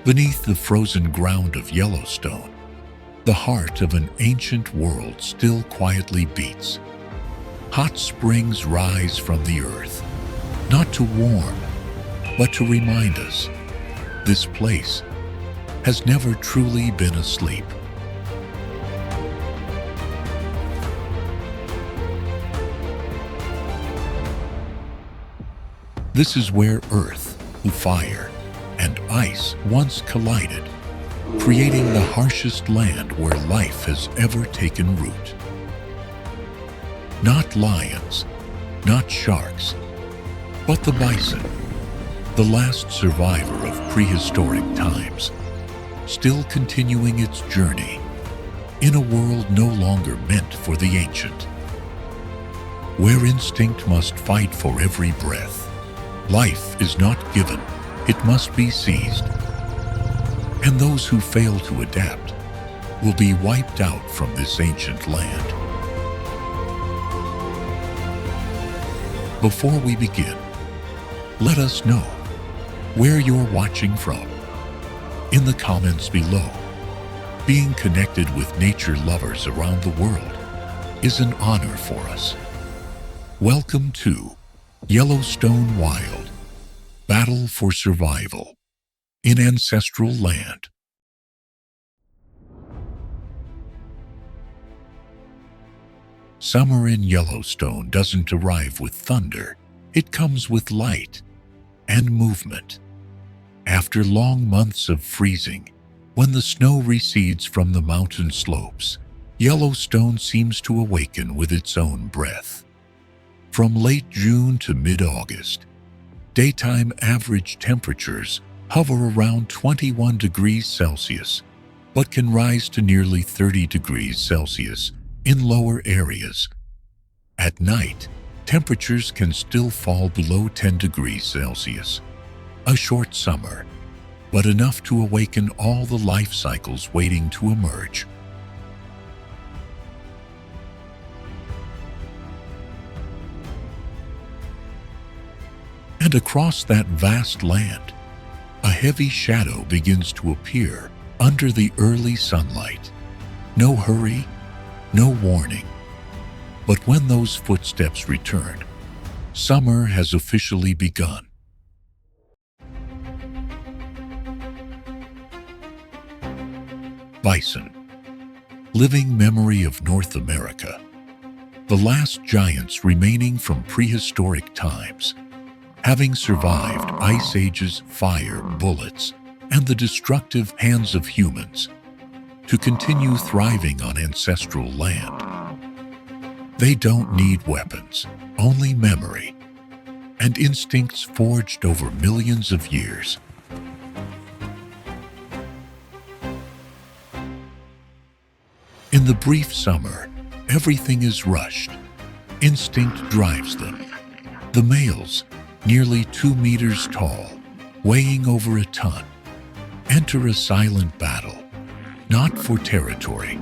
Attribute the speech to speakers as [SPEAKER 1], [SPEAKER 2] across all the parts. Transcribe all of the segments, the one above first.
[SPEAKER 1] Beneath the frozen ground of Yellowstone, the heart of an ancient world still quietly beats. Hot springs rise from the earth, not to warm, but to remind us this place has never truly been asleep. This is where earth, fire, and ice once collided, creating the harshest land where life has ever taken root. Not lions, not sharks, but the bison, the last survivor of prehistoric times, still continuing its journey in a world no longer meant for the ancient. Where instinct must fight for every breath, life is not given, it must be seized. And those who fail to adapt will be wiped out from this ancient land. Before we begin, let us know where you're watching from in the comments below. Being connected with nature lovers around the world is an honor for us. Welcome to Yellowstone Wild, Battle for Survival in Ancestral Land. Summer in Yellowstone doesn't arrive with thunder, it comes with light and movement. After long months of freezing, when the snow recedes from the mountain slopes, Yellowstone seems to awaken with its own breath. From late June to mid-August, daytime average temperatures hover around 21 degrees Celsius, but can rise to nearly 30 degrees Celsius in lower areas. At night, temperatures can still fall below 10 degrees Celsius. A short summer, but enough to awaken all the life cycles waiting to emerge. And across that vast land, a heavy shadow begins to appear under the early sunlight. No hurry, no warning. But when those footsteps return, summer has officially begun. Bison, living memory of North America, the last giants remaining from prehistoric times, having survived ice ages, fire, bullets, and the destructive hands of humans, to continue thriving on ancestral land. They don't need weapons, only memory, and instincts forged over millions of years. In the brief summer, everything is rushed. Instinct drives them. The males, nearly 2 meters tall, weighing over a ton, enter a silent battle, not for territory,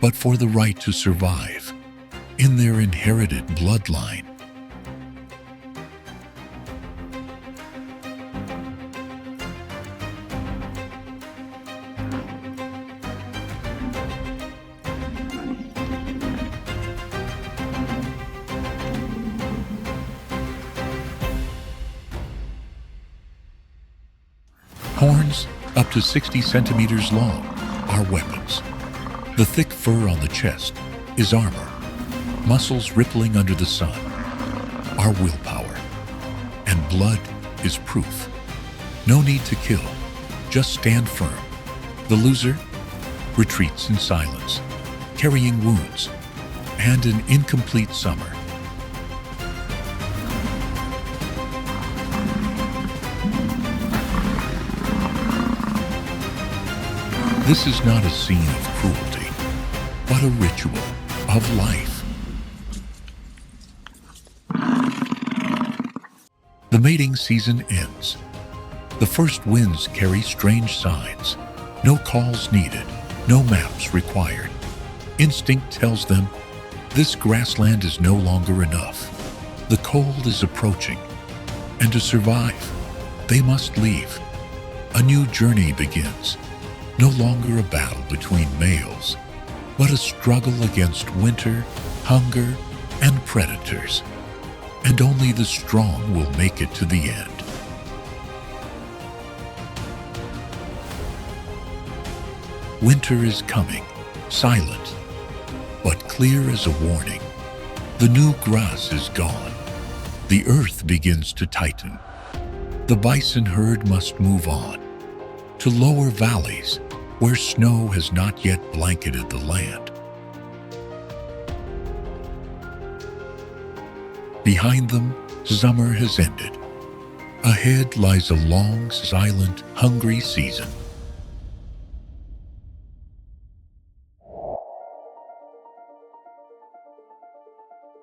[SPEAKER 1] but for the right to survive in their inherited bloodline. Horns, up to 60 centimeters long, are weapons. The thick fur on the chest is armor. Muscles rippling under the sun are willpower. And blood is proof. No need to kill, just stand firm. The loser retreats in silence, carrying wounds and an incomplete summer. This is not a scene of cruelty, but a ritual of life. The mating season ends. The first winds carry strange signs. No calls needed, no maps required. Instinct tells them this grassland is no longer enough. The cold is approaching, and to survive, they must leave. A new journey begins, no longer a battle between males, but a struggle against winter, hunger, and predators. And only the strong will make it to the end. Winter is coming, silent, but clear as a warning. The new grass is gone. The earth begins to tighten. The bison herd must move on to lower valleys where snow has not yet blanketed the land. Behind them, summer has ended. Ahead lies a long, silent, hungry season.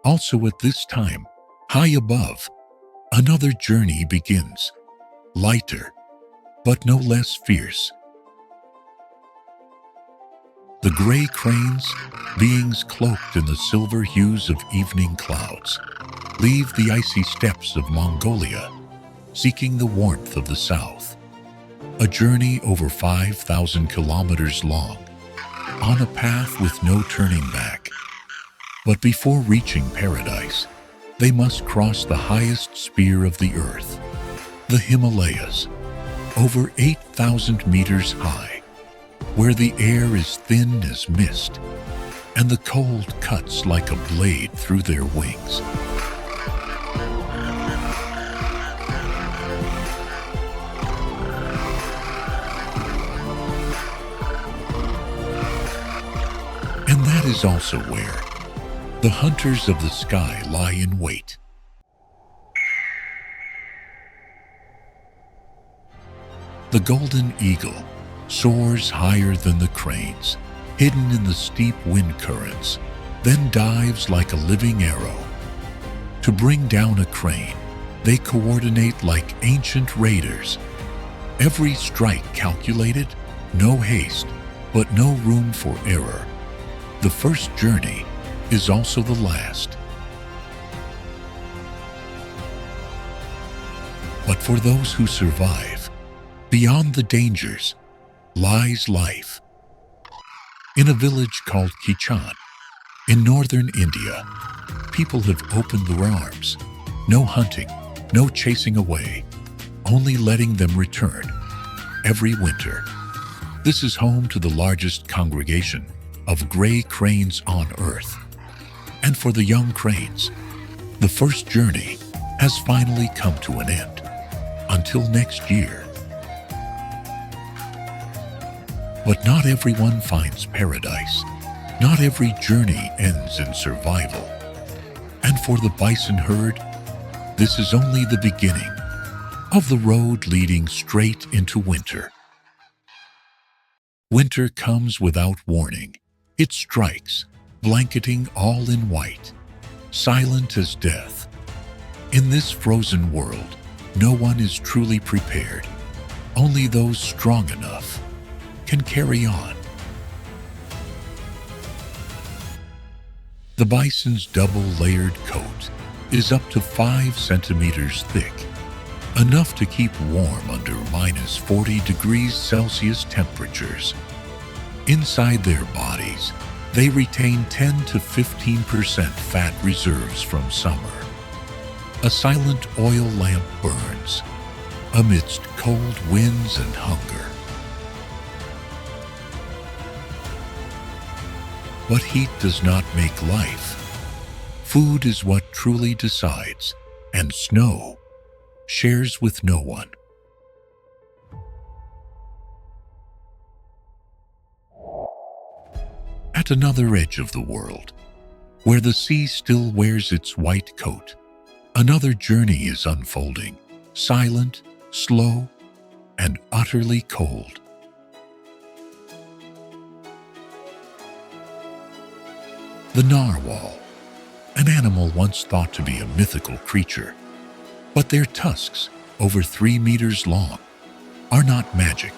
[SPEAKER 1] Also at this time, high above, another journey begins, lighter, but no less fierce. The gray cranes, beings cloaked in the silver hues of evening clouds, leave the icy steppes of Mongolia, seeking the warmth of the south. A journey over 5,000 kilometers long, on a path with no turning back. But before reaching paradise, they must cross the highest spear of the earth, the Himalayas, over 8,000 meters high, where the air is thin as mist, and the cold cuts like a blade through their wings. And that is also where the hunters of the sky lie in wait. The golden eagle soars higher than the cranes, hidden in the steep wind currents, then dives like a living arrow. To bring down a crane, they coordinate like ancient raiders. Every strike calculated, no haste, but no room for error. The first journey is also the last. But for those who survive, beyond the dangers lies life. In a village called Kichan, in northern India, people have opened their arms. No hunting, no chasing away, only letting them return every winter. This is home to the largest congregation of gray cranes on Earth. And for the young cranes, the first journey has finally come to an end. Until next year. But not everyone finds paradise. Not every journey ends in survival. And for the bison herd, this is only the beginning of the road leading straight into winter. Winter comes without warning. It strikes, blanketing all in white, silent as death. In this frozen world, no one is truly prepared. Only those strong enough can carry on. The bison's double-layered coat is up to 5 centimeters thick, enough to keep warm under minus 40 degrees Celsius temperatures. Inside their bodies, they retain 10 to 15% fat reserves from summer. A silent oil lamp burns amidst cold winds and hunger. But heat does not make life. Food is what truly decides, and snow shares with no one. At another edge of the world, where the sea still wears its white coat, another journey is unfolding, silent, slow, and utterly cold. The narwhal, an animal once thought to be a mythical creature, but their tusks, over 3 meters long, are not magic.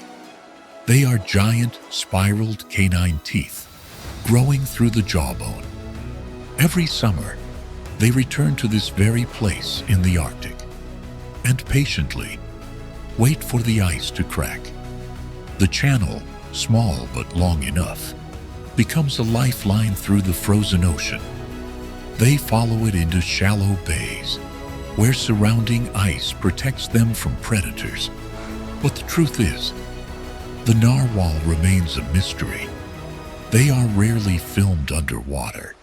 [SPEAKER 1] They are giant, spiraled canine teeth, growing through the jawbone. Every summer, they return to this very place in the Arctic, and patiently, wait for the ice to crack. The channel, small but long enough, becomes a lifeline through the frozen ocean. They follow it into shallow bays, where surrounding ice protects them from predators. But the truth is, the narwhal remains a mystery. They are rarely filmed underwater.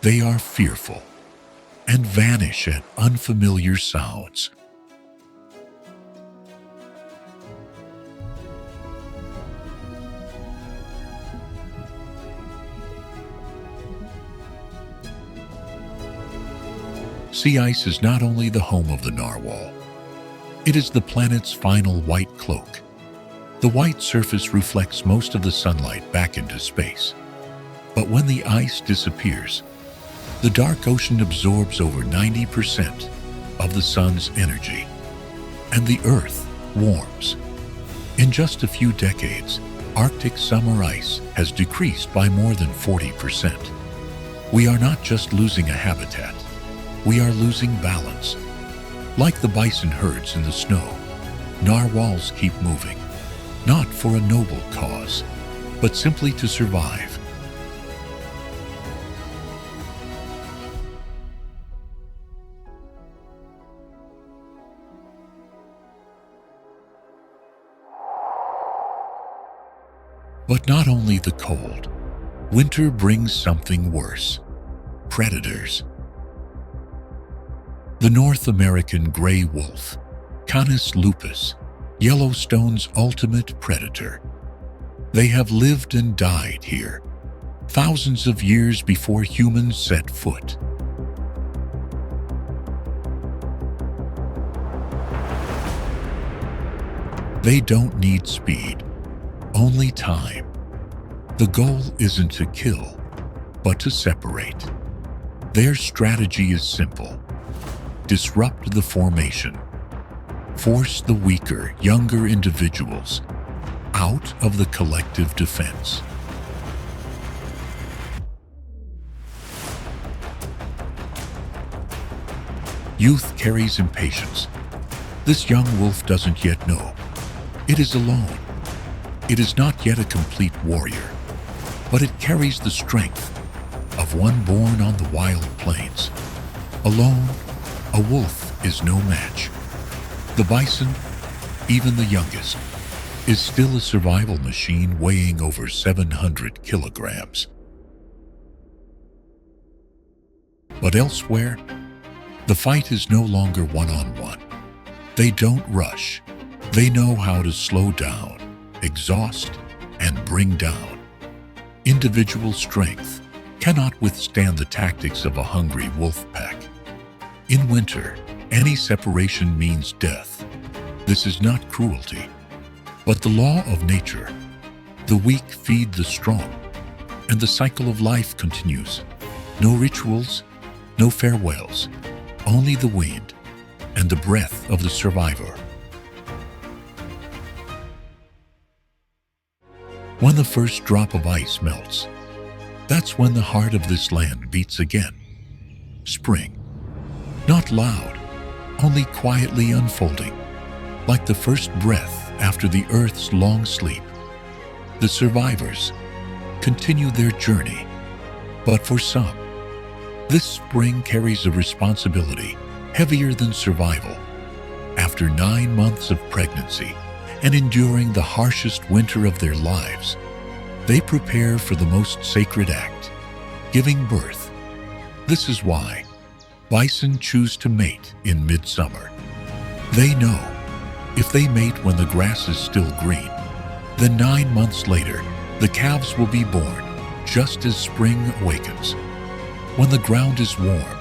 [SPEAKER 1] They are fearful and vanish at unfamiliar sounds. Sea ice is not only the home of the narwhal, it is the planet's final white cloak. The white surface reflects most of the sunlight back into space. But when the ice disappears, the dark ocean absorbs over 90% of the sun's energy, and the Earth warms. In just a few decades, Arctic summer ice has decreased by more than 40%. We are not just losing a habitat, we are losing balance. Like the bison herds in the snow, narwhals keep moving, not for a noble cause, but simply to survive. But not only the cold, winter brings something worse: predators. The North American gray wolf, Canis lupus, Yellowstone's ultimate predator. They have lived and died here, thousands of years before humans set foot. They don't need speed, only time. The goal isn't to kill, but to separate. Their strategy is simple: disrupt the formation, force the weaker, younger individuals out of the collective defense. Youth carries impatience. This young wolf doesn't yet know. It is alone. It is not yet a complete warrior, but it carries the strength of one born on the wild plains. Alone, a wolf is no match. The bison, even the youngest, is still a survival machine weighing over 700 kilograms. But elsewhere, the fight is no longer one-on-one. They don't rush. They know how to slow down, exhaust, and bring down. Individual strength cannot withstand the tactics of a hungry wolf pack. In winter, any separation means death. This is not cruelty, but the law of nature. The weak feed the strong, and the cycle of life continues. No rituals, no farewells, only the wind and the breath of the survivor. When the first drop of ice melts, that's when the heart of this land beats again. Spring. Not loud, only quietly unfolding, like the first breath after the Earth's long sleep. The survivors continue their journey, but for some, this spring carries a responsibility heavier than survival. After 9 months of pregnancy and enduring the harshest winter of their lives, they prepare for the most sacred act, giving birth. This is why bison choose to mate in midsummer. They know if they mate when the grass is still green, then 9 months later, the calves will be born just as spring awakens. When the ground is warm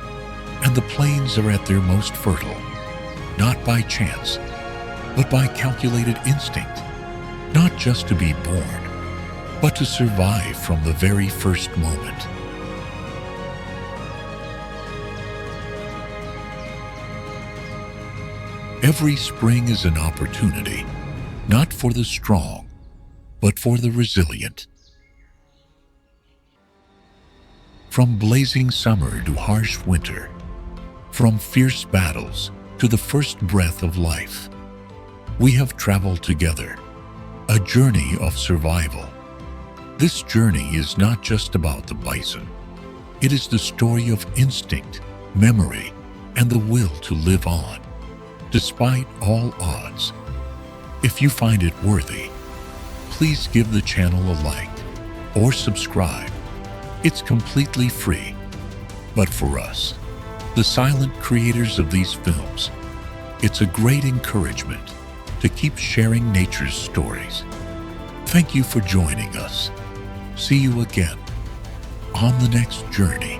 [SPEAKER 1] and the plains are at their most fertile, not by chance, but by calculated instinct, not just to be born, but to survive from the very first moment. Every spring is an opportunity, not for the strong, but for the resilient. From blazing summer to harsh winter, from fierce battles to the first breath of life, We have traveled together, a journey of survival. This journey is not just about the bison. It is the story of instinct, memory, and the will to live on, despite all odds. If you find it worthy, please give the channel a like or subscribe. It's completely free. But for us, the silent creators of these films, it's a great encouragement to keep sharing nature's stories. Thank you for joining us. See you again on the next journey.